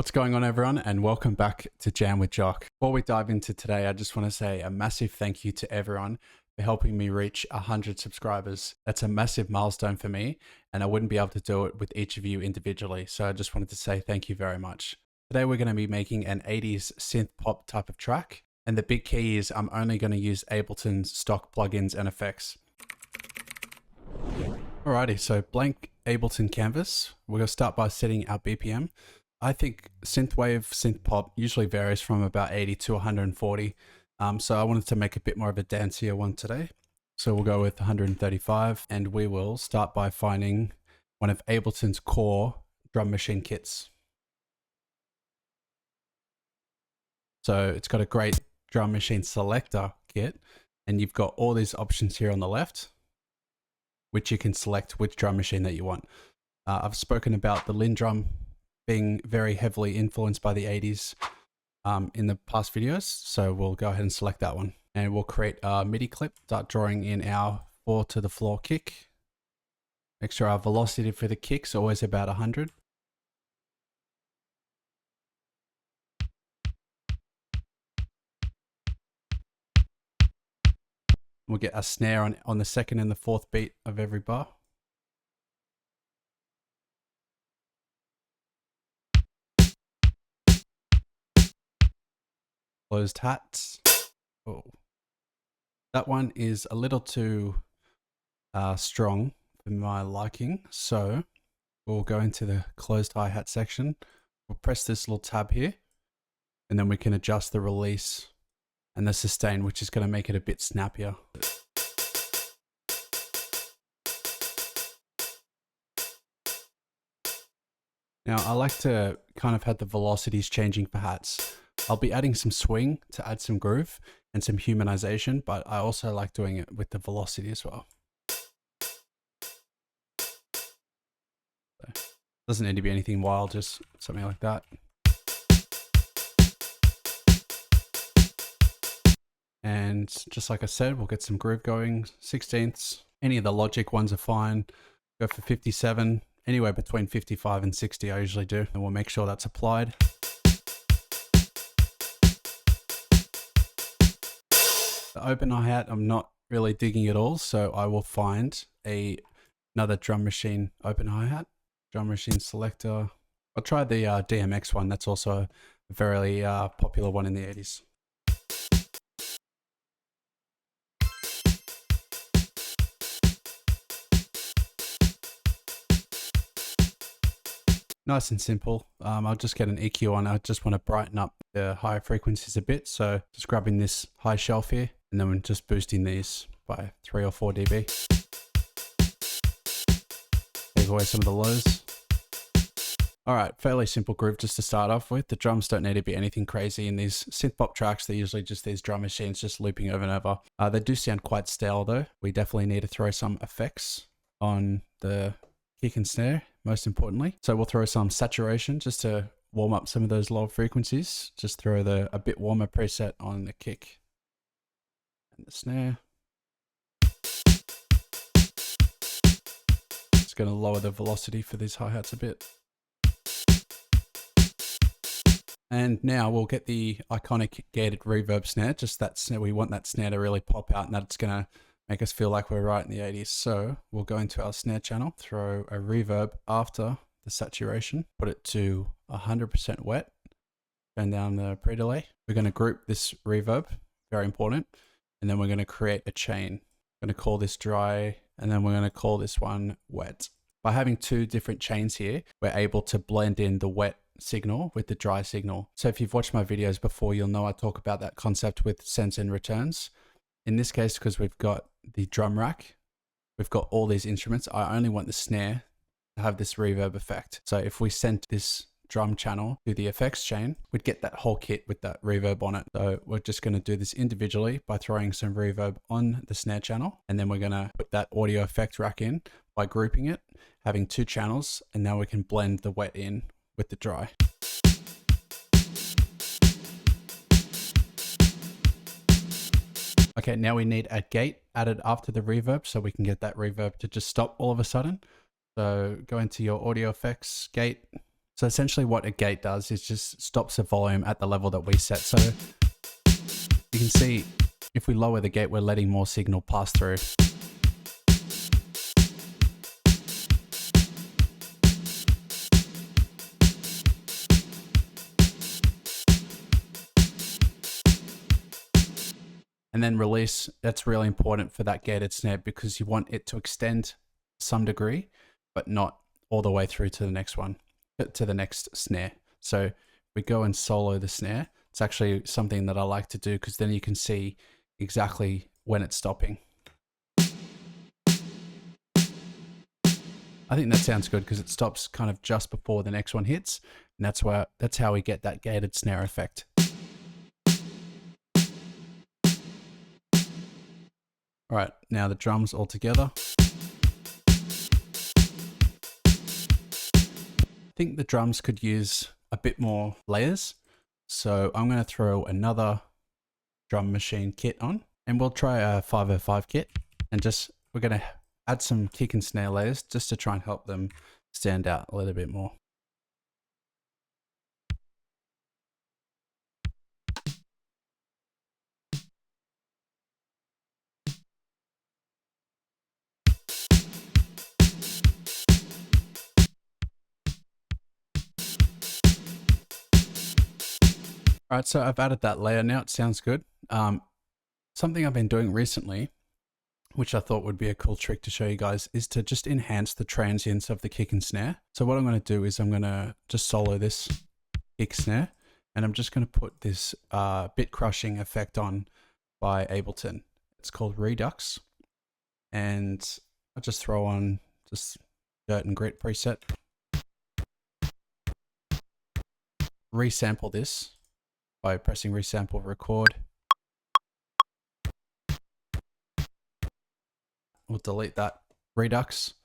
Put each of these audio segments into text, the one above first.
What's going on, everyone, and welcome back to Jam with Jock. Before we dive into today, I just want to say a massive thank you to everyone for helping me reach 100 subscribers. That's a massive milestone for me, and I wouldn't be able to do it with each of you individually, so I just wanted to say thank you very much. Today we're going to be making an 80s synth pop type of track, and the big key is I'm only going to use Ableton's stock plugins and effects. Alrighty, so blank Ableton canvas. We're going to start by setting our BPM. I think synthwave, synth pop usually varies from about 80 to 140. So I wanted to make a bit more of a dancier one today. So we'll go with 135, and we will start by finding one of Ableton's core drum machine kits. So it's got a great drum machine selector kit, and you've got all these options here on the left, which you can select which drum machine that you want. I've spoken about the LinnDrum being very heavily influenced by the 80s in the past videos, so we'll go ahead and select that one, and we'll create a MIDI clip, start drawing in our 4 to the floor kick. Make sure our velocity for the kick's always about 100. We'll get a snare on the second and the fourth beat of every bar. Closed hats. Oh, that one is a little too strong for my liking, so we'll go into the closed hi-hat section. We'll press this little tab here, and then we can adjust the release and the sustain, which is going to make it a bit snappier. Now I like to kind of have the velocities changing for hats. I'll be adding some swing to add some groove and some humanization, but I also like doing it with the velocity as well. So, doesn't need to be anything wild, just something like that. And just like I said, we'll get some groove going, 16ths. Any of the Logic ones are fine. Go for 57, anywhere between 55 and 60 I usually do. And we'll make sure that's applied. The open hi-hat, I'm not really digging at all, so I will find another drum machine open hi-hat, drum machine selector. I'll try the DMX one. That's also a very popular one in the 80s. Nice and simple. I'll just get an EQ on. I just want to brighten up the higher frequencies a bit. So just grabbing this high shelf here, and then we're just boosting these by 3 or 4 dB. Take away some of the lows. All right, fairly simple groove just to start off with. The drums don't need to be anything crazy. In these synth pop tracks, they're usually just these drum machines just looping over and over. They do sound quite stale though. We definitely need to throw some effects on the kick and snare, most importantly. So we'll throw some saturation just to warm up some of those low frequencies. Just throw a bit warmer preset on the kick and the snare. It's going to lower the velocity for these hi-hats a bit. And now we'll get the iconic gated reverb snare. Just that snare, we want that snare to really pop out, and that's going to make us feel like we're right in the 80s. So we'll go into our snare channel, throw a reverb after the saturation, put it to 100% wet, turn down the pre-delay. We're going to group this reverb, very important, and then we're going to create a chain. I'm going to call this dry, and then we're going to call this one wet. By having 2 different chains here, we're able to blend in the wet signal with the dry signal. So if you've watched my videos before, you'll know I talk about that concept with sends and returns. In this case, because we've got the drum rack, we've got all these instruments, I only want the snare to have this reverb effect. So if we sent this drum channel to the effects chain, we'd get that whole kit with that reverb on it. So we're just going to do this individually by throwing some reverb on the snare channel, and then we're going to put that audio effect rack in by grouping it, having 2 channels, and now we can blend the wet in with the dry. Okay, now we need a gate added after the reverb so we can get that reverb to just stop all of a sudden. So go into your audio effects, gate, So essentially what a gate does is just stops the volume at the level that we set. So you can see if we lower the gate, we're letting more signal pass through. And then release, that's really important for that gated snare because you want it to extend to some degree, but not all the way through to the next one, to the next snare. So if we go and solo the snare, it's actually something that I like to do because then you can see exactly when it's stopping. I think that sounds good because it stops kind of just before the next one hits. And that's how we get that gated snare effect. All right, now the drums all together. I think the drums could use a bit more layers. So I'm going to throw another drum machine kit on and we'll try a 505 kit and we're going to add some kick and snare layers just to try and help them stand out a little bit more. All right, so I've added that layer now. It sounds good. Something I've been doing recently, which I thought would be a cool trick to show you guys, is to just enhance the transients of the kick and snare. So what I'm going to do is I'm going to just solo this kick snare, and I'm just going to put this bit crushing effect on by Ableton. It's called Redux, and I'll just throw on just dirt and grit preset. Resample this by pressing resample record. We'll delete that Redux.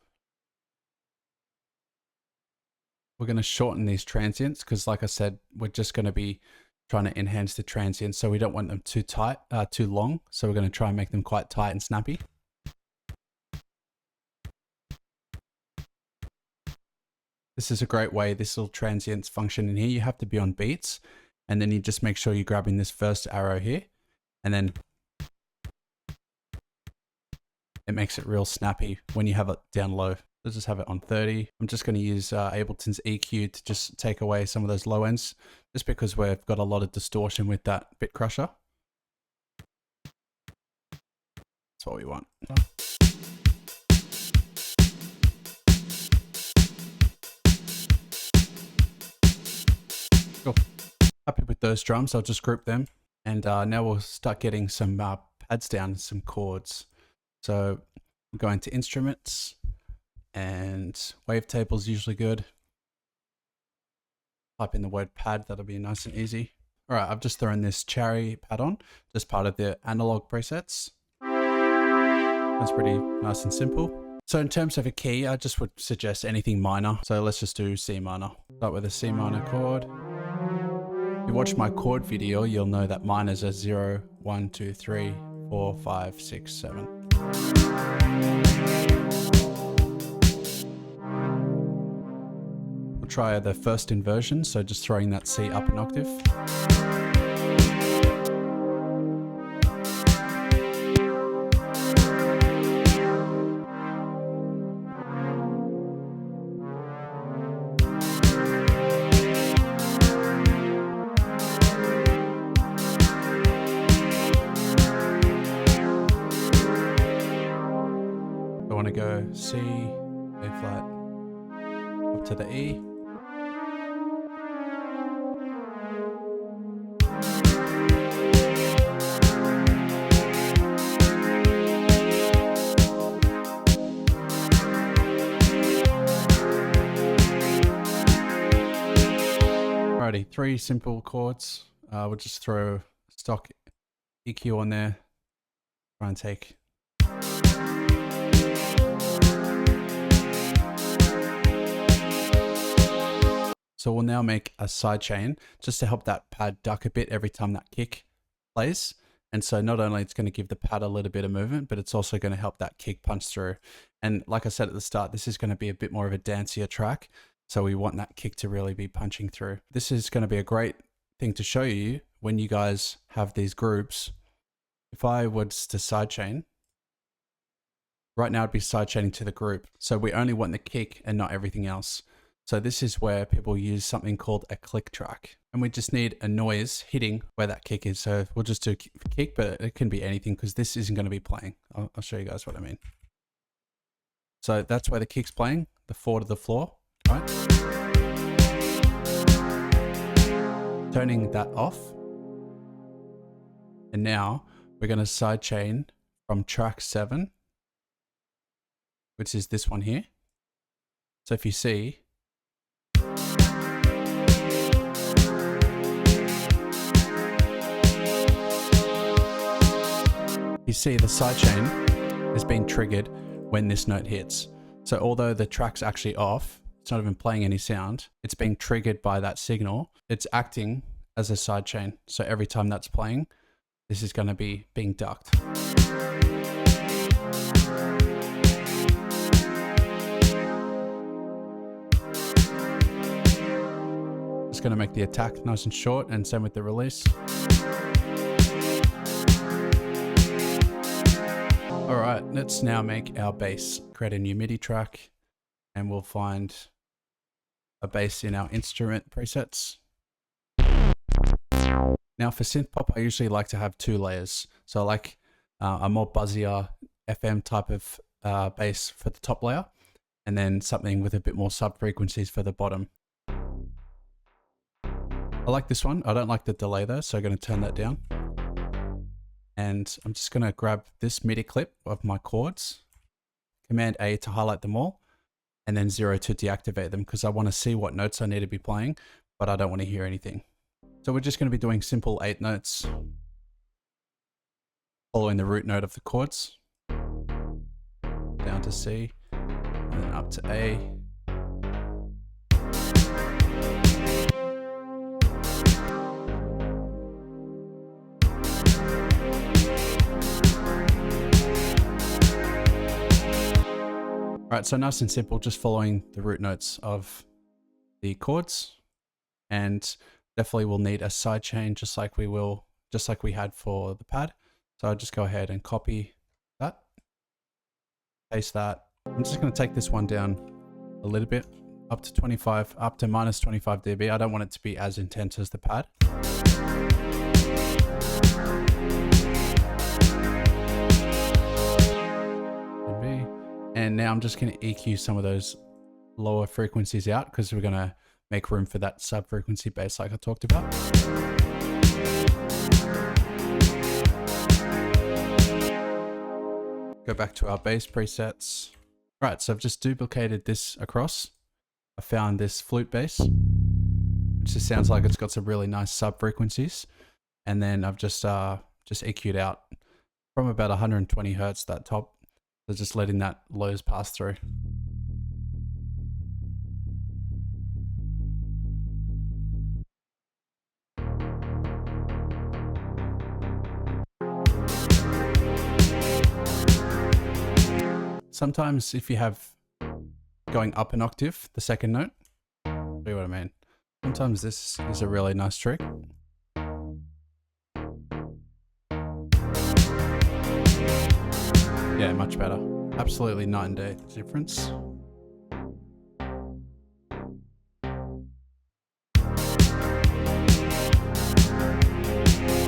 We're going to shorten these transients because, like I said, we're just going to be trying to enhance the transients, so we don't want them too tight, too long. So we're going to try and make them quite tight and snappy. This is a great way, this little transients function in here. You have to be on beats, and then you just make sure you're grabbing this first arrow here, and then it makes it real snappy when you have it down low. Let's just have it on 30. I'm just going to use Ableton's EQ to just take away some of those low ends, just because we've got a lot of distortion with that bit crusher. That's what we want. Cool. Happy with those drums. I'll just group them. And now we'll start getting some pads down, some chords. So I'm going to instruments, and wavetable is usually good. Type in the word pad, that'll be nice and easy. All right, I've just thrown this cherry pad on, just part of the analog presets. That's pretty nice and simple. So in terms of a key, I just would suggest anything minor. So let's just do C minor. Start with a C minor chord. If you watch my chord video, you'll know that minors are 0, 1, 2, 3, 4, 5, 6, 7. We'll try the first inversion, so just throwing that C up an octave. I want to go C, A flat, up to the E. Alrighty, 3 simple chords. We'll just throw stock EQ on there. Try and take. So we'll now make a sidechain just to help that pad duck a bit every time that kick plays. And so not only it's going to give the pad a little bit of movement, but it's also going to help that kick punch through. And like I said at the start, this is going to be a bit more of a dancier track. So we want that kick to really be punching through. This is going to be a great thing to show you when you guys have these groups. If I was to sidechain, right now I'd be sidechaining to the group. So we only want the kick and not everything else. So this is where people use something called a click track. And we just need a noise hitting where that kick is. So we'll just do kick, but it can be anything because this isn't going to be playing. I'll show you guys what I mean. So that's where the kick's playing, the 4 to the floor, right? Turning that off. And now we're going to sidechain from track 7, which is this one here. So if you see, the sidechain is being triggered when this note hits. So although the track's actually off, it's not even playing any sound, it's being triggered by that signal. It's acting as a sidechain. So every time that's playing, this is going to be being ducked. Just going to make the attack nice and short, and same with the release. All right, let's now make our bass. Create a new MIDI track, and we'll find a bass in our instrument presets. Now for synth pop, I usually like to have 2 layers. So I like a more buzzier FM type of bass for the top layer, and then something with a bit more sub frequencies for the bottom. I like this one. I don't like the delay though, so I'm going to turn that down. And I'm just going to grab this MIDI clip of my chords, Command A to highlight them all, and then 0 to deactivate them because I want to see what notes I need to be playing, but I don't want to hear anything. So we're just going to be doing simple 8 notes, following the root note of the chords, down to C, and then up to A. Right, so nice and simple, just following the root notes of the chords, and definitely we'll need a sidechain just like we had for the pad. So I'll just go ahead and copy that, paste that. I'm just going to take this one down a little bit, up to minus 25 dB. I don't want it to be as intense as the pad. And now I'm just going to EQ some of those lower frequencies out because we're going to make room for that sub frequency bass like I talked about. Go back to our bass presets. Right, so I've just duplicated this across. I found this flute bass, which just sounds like it's got some really nice sub frequencies. And then I've just EQ'd out from about 120 hertz that top. So just letting that lows pass through. Sometimes if you have going up an octave, the second note, see what I mean? Sometimes this is a really nice trick. Yeah, much better. Absolutely night and day difference.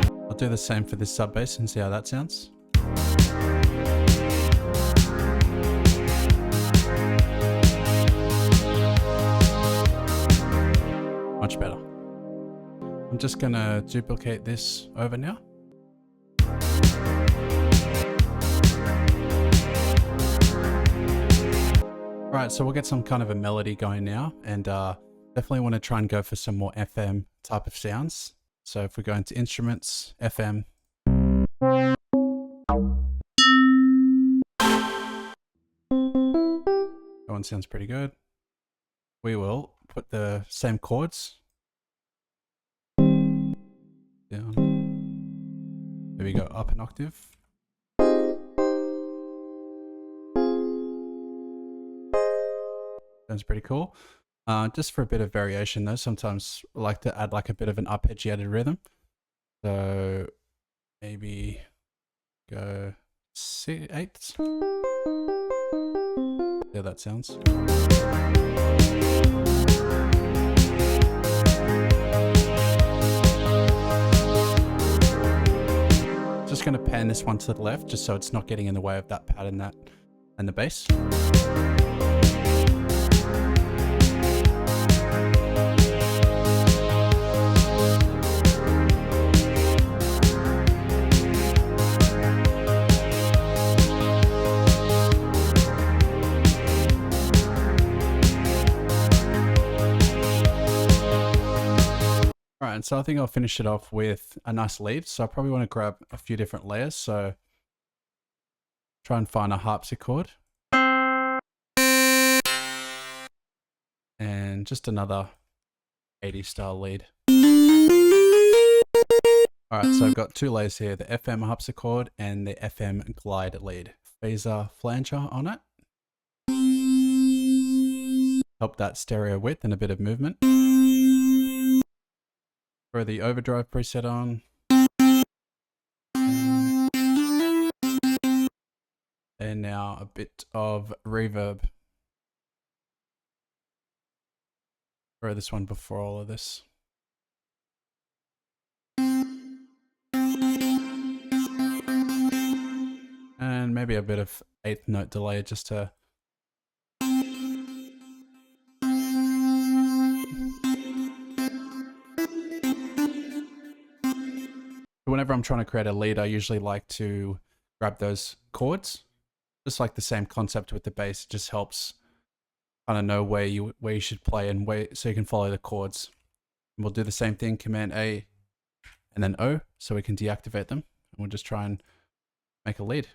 I'll do the same for this sub bass and see how that sounds. Much better. I'm just gonna duplicate this over now. Right, so we'll get some kind of a melody going now, and definitely want to try and go for some more FM type of sounds. So if we go into instruments, FM. That one sounds pretty good. We will put the same chords down. There we go, up an octave. Sounds pretty cool. Just for a bit of variation though, sometimes I like to add like a bit of an arpeggiated rhythm. So maybe go 8ths. Yeah, that sounds. Just going to pan this one to the left just so it's not getting in the way of that pattern and the bass. All right, and so I think I'll finish it off with a nice lead. So I probably want to grab a few different layers. So try and find a harpsichord. And just another 80s style lead. All right, so I've got 2 layers here, the FM harpsichord and the FM glide lead. Phaser flanger on it. Help that stereo width and a bit of movement. Throw the overdrive preset on. And now a bit of reverb. Throw this one before all of this. And maybe a bit of 8th note delay just to whenever I'm trying to create a lead, I usually like to grab those chords. Just like the same concept with the bass, it just helps kind of know where you should play and so you can follow the chords. And we'll do the same thing, Command A and then O, so we can deactivate them. And we'll just try and make a lead.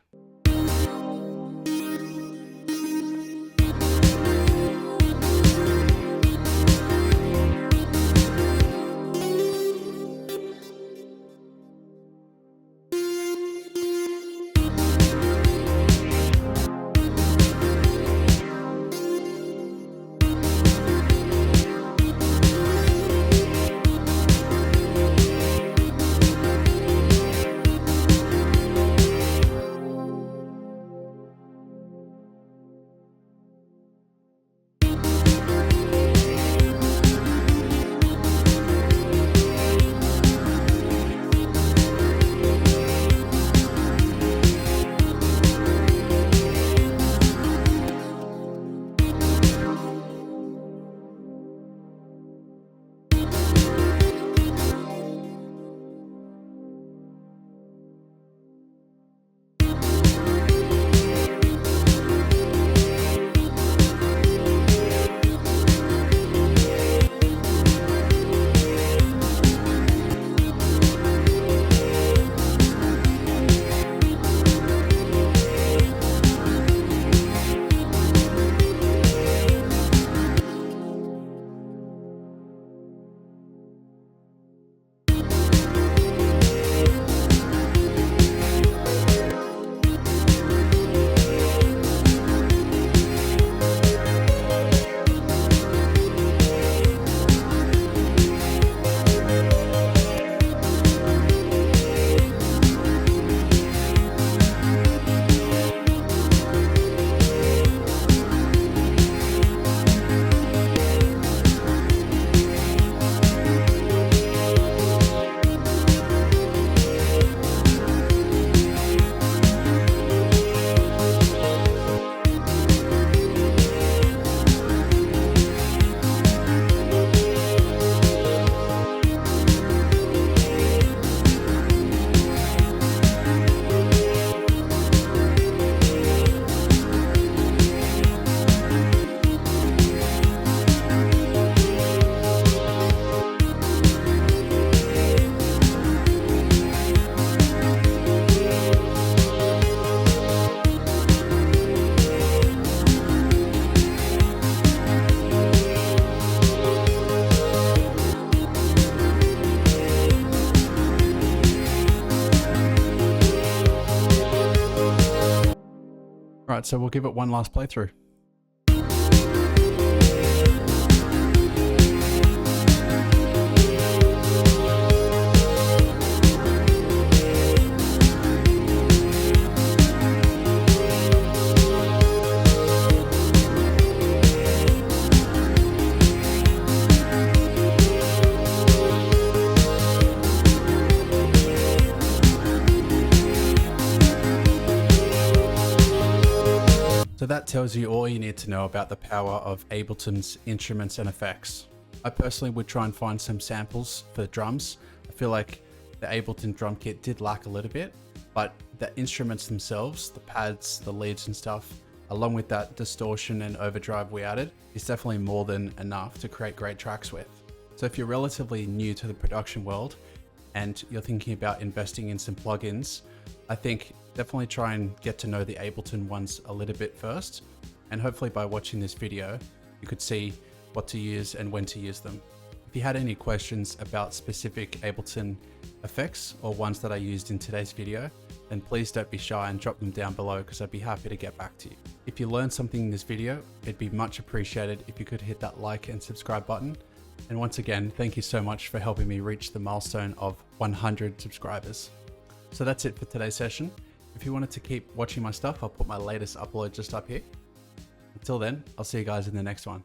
Right, so we'll give it one last playthrough. So that tells you all you need to know about the power of Ableton's instruments and effects. I personally would try and find some samples for drums. I feel like the Ableton drum kit did lack a little bit, but the instruments themselves, the pads, the leads and stuff, along with that distortion and overdrive we added, is definitely more than enough to create great tracks with. So if you're relatively new to the production world and you're thinking about investing in some plugins, I think definitely try and get to know the Ableton ones a little bit first. And hopefully by watching this video, you could see what to use and when to use them. If you had any questions about specific Ableton effects or ones that I used in today's video, then please don't be shy and drop them down below because I'd be happy to get back to you. If you learned something in this video, it'd be much appreciated if you could hit that like and subscribe button. And once again, thank you so much for helping me reach the milestone of 100 subscribers. So that's it for today's session. If you wanted to keep watching my stuff, I'll put my latest upload just up here. Until then, I'll see you guys in the next one.